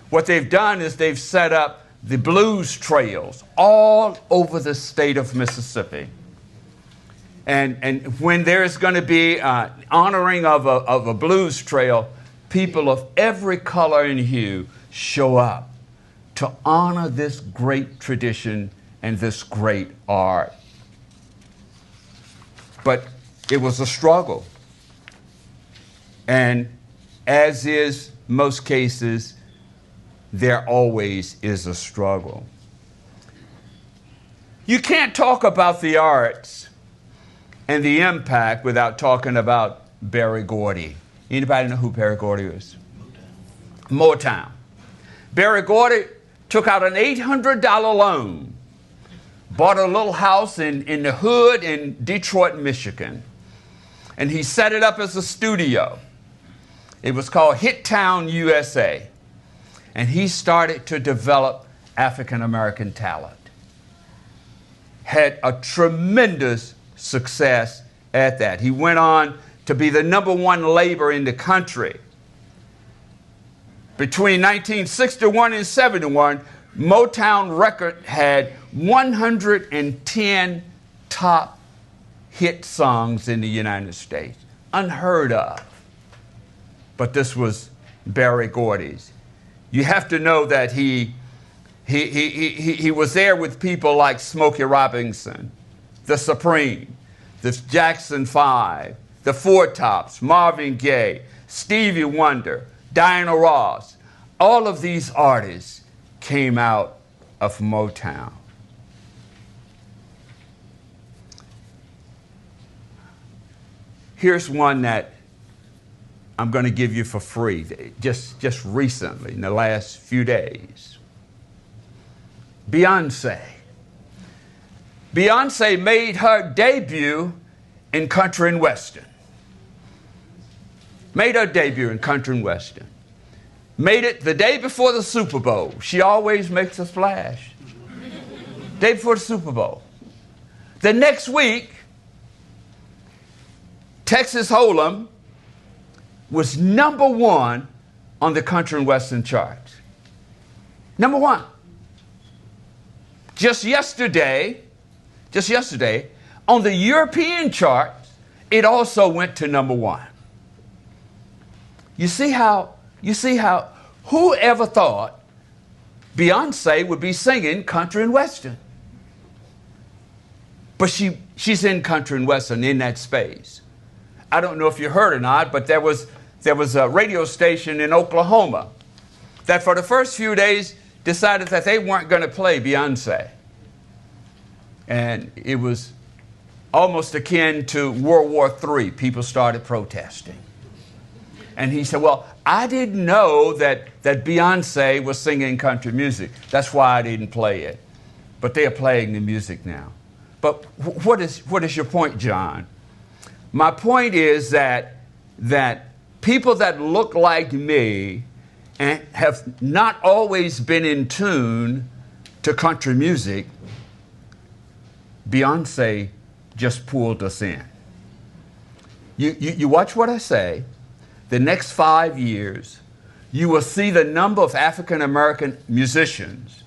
What they've done is they've set up the blues trails all over the state of Mississippi. And when there's going to be honoring of a blues trail, people of every color and hue show up to honor this great tradition and this great art. But it was a struggle. And as is most cases, there always is a struggle. You can't talk about the arts and the impact without talking about Berry Gordy. Anybody know who Berry Gordy is? Motown. Berry Gordy took out an $800 loan, bought a little house in the hood in Detroit, Michigan, and he set it up as a studio. It was called Hit Town USA, and he started to develop African American talent. Had a tremendous success at that. He went on to be the #1 label in the country. Between 1961 and 71, Motown Record had 110 top hit songs in the United States. Unheard of. But this was Berry Gordy's. You have to know that he was there with people like Smokey Robinson, the Supreme, the Jackson 5, the Four Tops, Marvin Gaye, Stevie Wonder, Diana Ross. All of these artists came out of Motown. Here's one that I'm going to give you for free, just recently, in the last few days. Beyonce. Beyonce made her debut in country and western. Made her debut in country and western. Made it the day before the Super Bowl. She always makes a splash. Day before the Super Bowl. The next week, Texas Hold'em was #1 on the country and western charts. #1. Just yesterday, on the European charts, it also went to #1. You see how, who ever thought Beyonce would be singing country and western? But she's in country and western in that space. I don't know if you heard or not, but there was a radio station in Oklahoma that for the first few days decided that they weren't going to play Beyonce. And it was almost akin to World War III. People started protesting. And he said, well, I didn't know that Beyonce was singing country music. That's why I didn't play it. But they are playing the music now. But what is your point, John? My point is that people that look like me and have not always been in tune to country music, Beyonce just pulled us in. You watch what I say. The next 5 years, you will see the number of African American musicians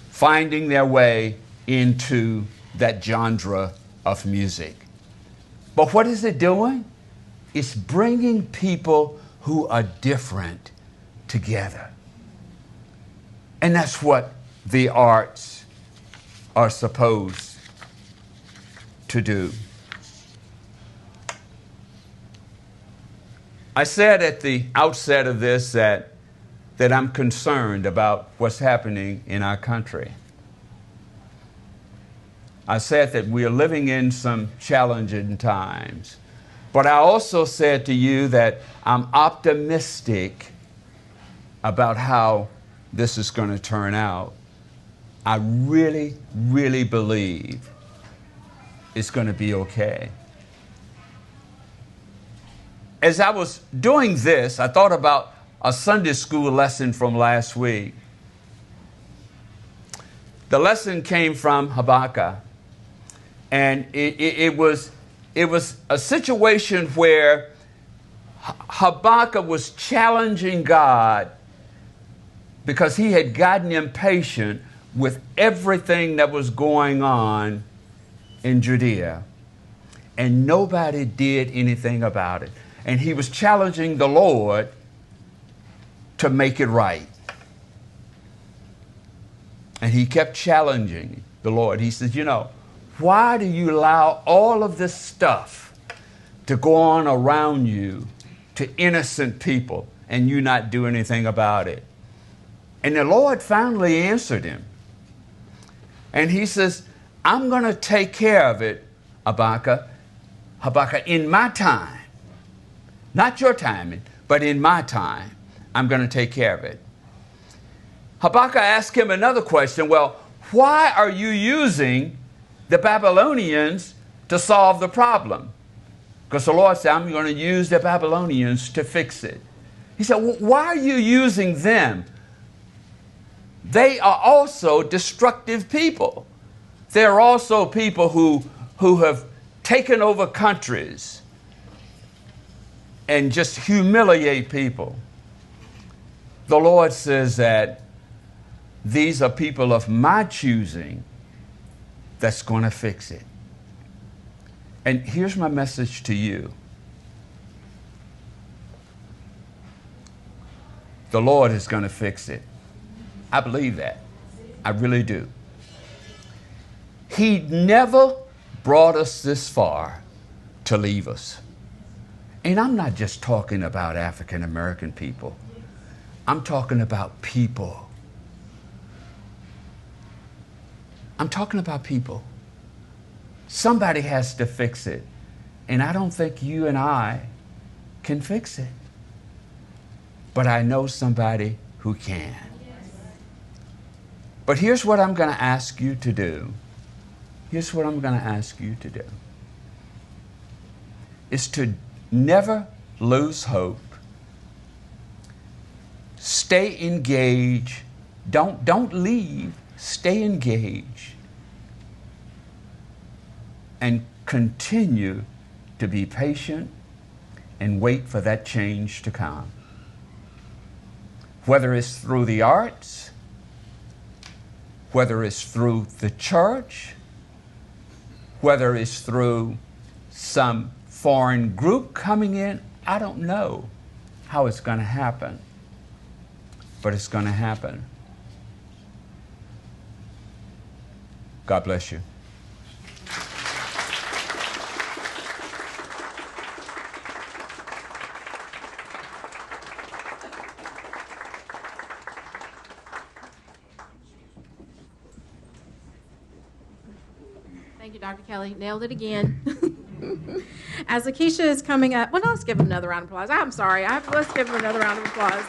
finding their way into that genre of music. But what is it doing? It's bringing people who are different together. And that's what the arts are supposed to do. I said at the outset of this that I'm concerned about what's happening in our country. I said that we are living in some challenging times. But I also said to you that I'm optimistic about how this is going to turn out. I really, really believe it's going to be okay. As I was doing this, I thought about a Sunday school lesson from last week. The lesson came from Habakkuk, and it was a situation where Habakkuk was challenging God because he had gotten impatient with everything that was going on in Judea, and nobody did anything about it. And he was challenging the Lord to make it right. And he kept challenging the Lord. He says, why do you allow all of this stuff to go on around you to innocent people and you not do anything about it? And the Lord finally answered him. And he says, I'm going to take care of it, Habakkuk, in my time. Not your timing, but in my time, I'm going to take care of it. Habakkuk asked him another question. Well, why are you using the Babylonians to solve the problem? Because the Lord said, I'm going to use the Babylonians to fix it. He said, well, why are you using them? They are also destructive people. They're also people who have taken over countries and just humiliate people. The Lord says that these are people of my choosing that's going to fix it. And here's my message to you. The Lord is going to fix it. I believe that. I really do. He never brought us this far to leave us. And I'm not just talking about African American people. I'm talking about people. I'm talking about people. Somebody has to fix it. And I don't think you and I can fix it. But I know somebody who can. But here's what I'm going to ask you to do. Here's what I'm going to ask you to do. Is to never lose hope. Stay engaged. Don't leave. Stay engaged. And continue to be patient and wait for that change to come. Whether it's through the arts, whether it's through the church, whether it's through some foreign group coming in, I don't know how it's going to happen, but it's going to happen. God bless you. Thank you, Dr. Kelly. Nailed it again. As Lakeisha is coming up, well, let's give him another round of applause. I'm sorry. Let's give him another round of applause.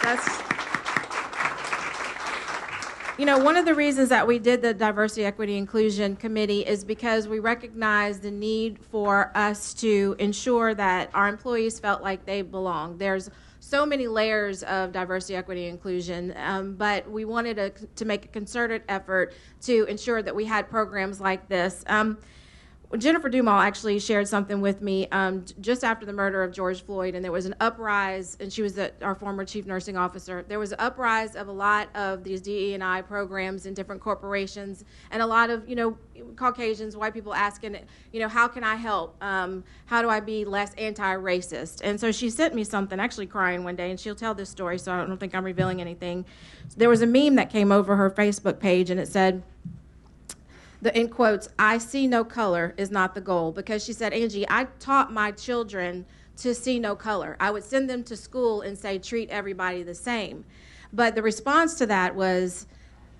One of the reasons that we did the Diversity, Equity, Inclusion Committee is because we recognize the need for us to ensure that our employees felt like they belong. There's so many layers of diversity, equity, inclusion, but we wanted to make a concerted effort to ensure that we had programs like this. Jennifer Dumal actually shared something with me just after the murder of George Floyd, and there was an uprise, and she was our former chief nursing officer. There was an uprise of a lot of these DE&I programs in different corporations, and a lot of, Caucasians, white people asking, how can I help? How do I be less anti-racist? And so she sent me something, actually crying one day, and she'll tell this story, so I don't think I'm revealing anything. There was a meme that came over her Facebook page, and it said, in quotes, "I see no color is not the goal," because she said, Angie, I taught my children to see no color. I would send them to school and say, treat everybody the same. But the response to that was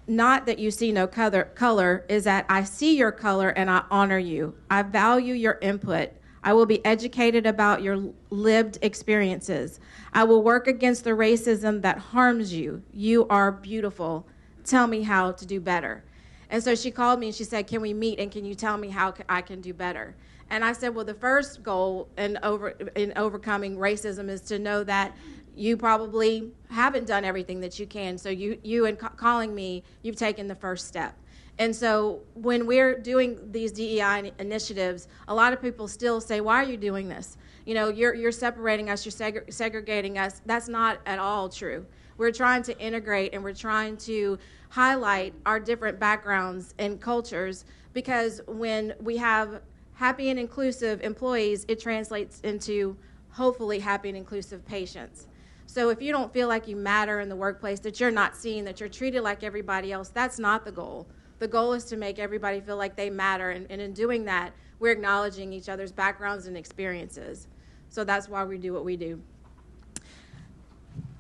not that you see no color, is that I see your color and I honor you. I value your input. I will be educated about your lived experiences. I will work against the racism that harms you. You are beautiful. Tell me how to do better. And so she called me and she said, can we meet and can you tell me how I can do better? And I said, well, the first goal in overcoming racism is to know that you probably haven't done everything that you can. So you in calling me, you've taken the first step. And so when we're doing these DEI initiatives, a lot of people still say, why are you doing this? You know, you're separating us, you're segregating us. That's not at all true. We're trying to integrate and we're trying to highlight our different backgrounds and cultures, because when we have happy and inclusive employees, it translates into hopefully happy and inclusive patients. So if you don't feel like you matter in the workplace, that you're not seen, that you're treated like everybody else, that's not the goal. The goal is to make everybody feel like they matter, and in doing that, we're acknowledging each other's backgrounds and experiences. So that's why we do what we do.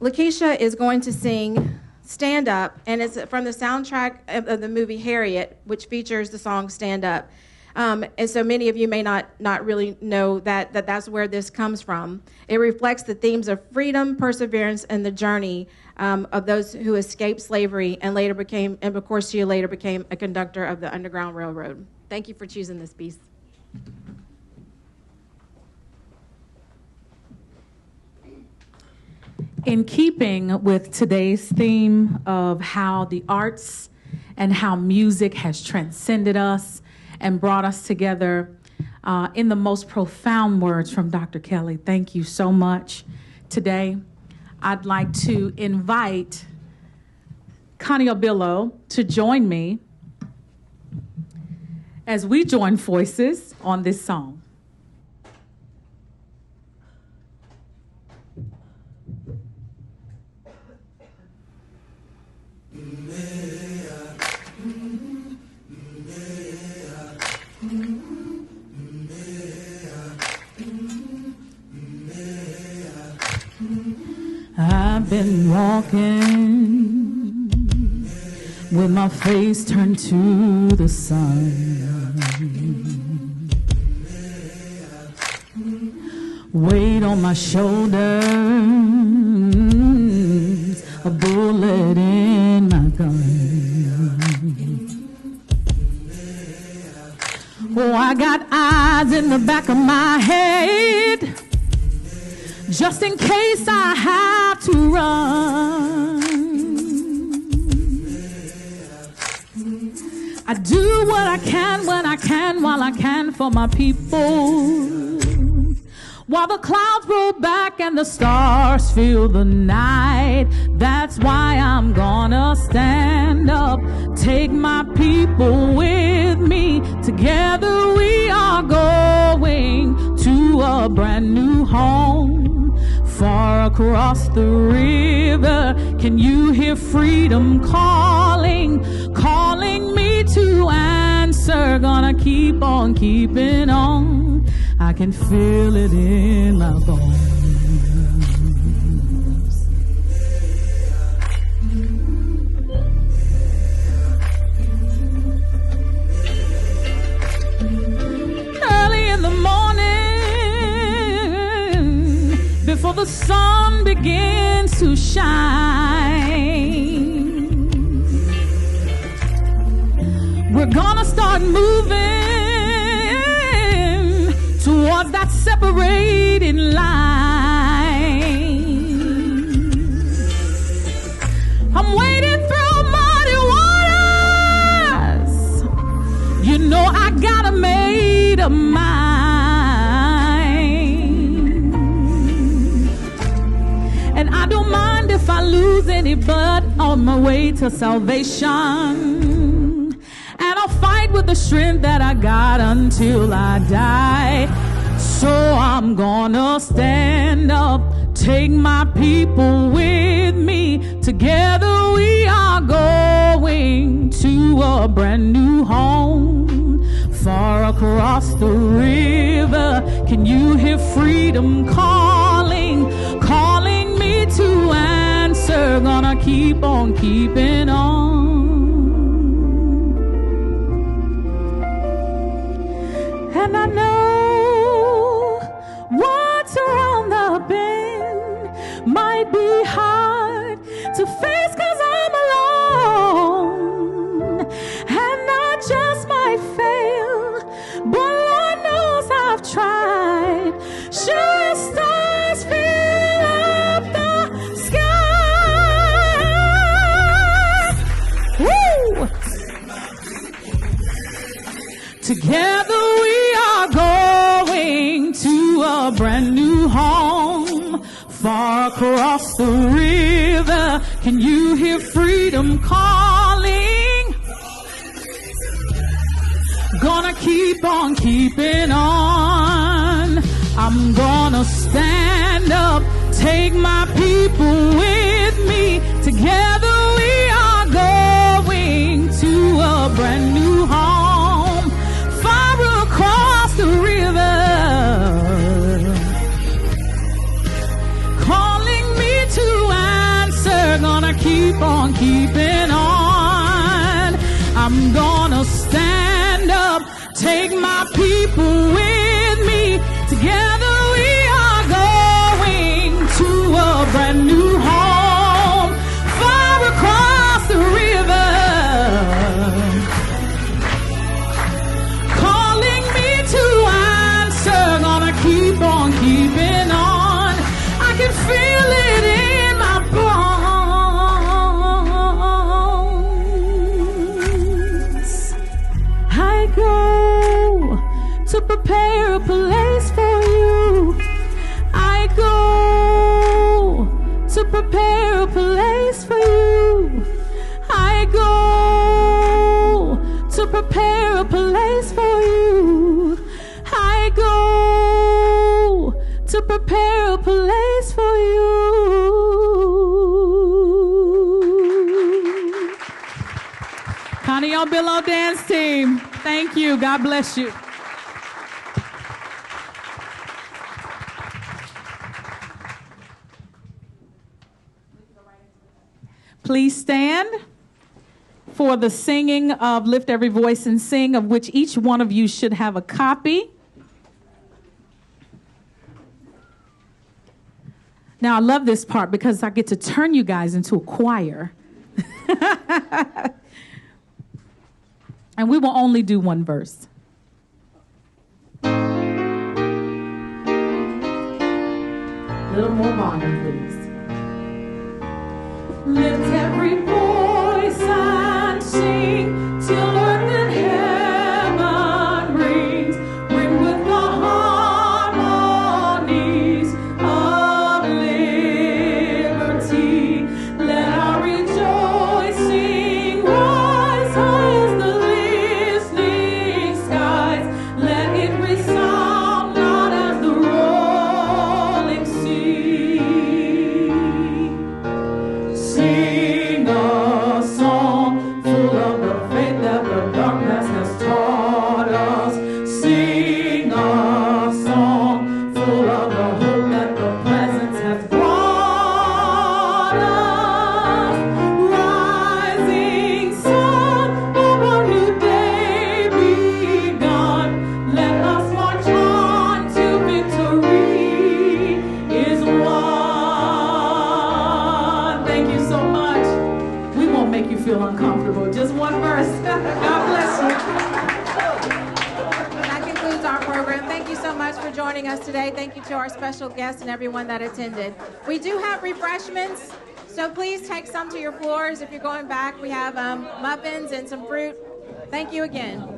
Lakeisha is going to sing Stand Up, and it's from the soundtrack of the movie Harriet, which features the song Stand Up. And so many of you may not really know that's where this comes from. It reflects the themes of freedom, perseverance, and the journey of those who escaped slavery and later became a conductor of the Underground Railroad. Thank you for choosing this piece. In keeping with today's theme of how the arts and how music has transcended us and brought us together, in the most profound words from Dr. Kelly, thank you so much. Today, I'd like to invite Connie Obillo to join me as we join voices on this song. I've been walking with my face turned to the sun, weight on my shoulders, a bullet in my gun. Oh, I got eyes in the back of my head, just in case I have to run. I do what I can when I can, while I can for my people. While the clouds roll back and the stars fill the night, that's why I'm gonna stand up, take my people with me. Together we are going to a brand new home, far across the river. Can you hear freedom calling, calling me to answer? Gonna keep on keeping on. I can feel it in my bones. Early in the morning, before the sun begins to shine, we're gonna start moving towards that separating line. I'm wading through muddy waters. You know I got a made of mine. And I don't mind if I lose any blood on my way to salvation. And I'll fight with the strength that I got until I die. So I'm gonna stand up, take my people with me. Together we are going to a brand new home, far across the river. Can you hear freedom calling, calling me to answer? Gonna keep on keeping on. And I know what's around the bend might be hard to face 'cause I'm alone, and I just might fail, but Lord knows I've tried. Sure as stars fill up the sky. Woo! Together we are going to a brand new home, far across the river. Can you hear freedom calling? Gonna keep on keeping on. I'm gonna stand up, take my people with me. Together we are going to a brand new home, far across the river. Calling me to answer, gonna keep on keeping on. I'm gonna stand up, take my people with me. Together we are going to a brand new home, far across the river. Calling me to answer, gonna keep on keeping on. I can feel it in my bones. I go to prepare a place for you. I go to prepare a place for you. I go to prepare a place for you. I go to prepare a place for you. Connie Billow Dance Team, thank you. God bless you. Please stand for the singing of Lift Every Voice and Sing, of which each one of you should have a copy. Now, I love this part because I get to turn you guys into a choir. And we will only do one verse. A little more volume, please. Lift every voice and sing till earth and heaven rings. Ring with the harmonies of liberty. Let our rejoicing rise high as the listening skies. Let it resound not as the rolling sea. Sing a song full of the faith that the darkness has taught us. Sing a song full of the hope that the presence has brought us. Rising sun of a new day begun. Let us march on till victory is won. Thank you so much. We won't make you feel uncomfortable. Just one verse. God bless you. That concludes our program. Thank you so much for joining us today. Thank you to our special guests and everyone that attended. We do have refreshments, so please take some to your floors if you're going back. We have muffins and some fruit. Thank you again.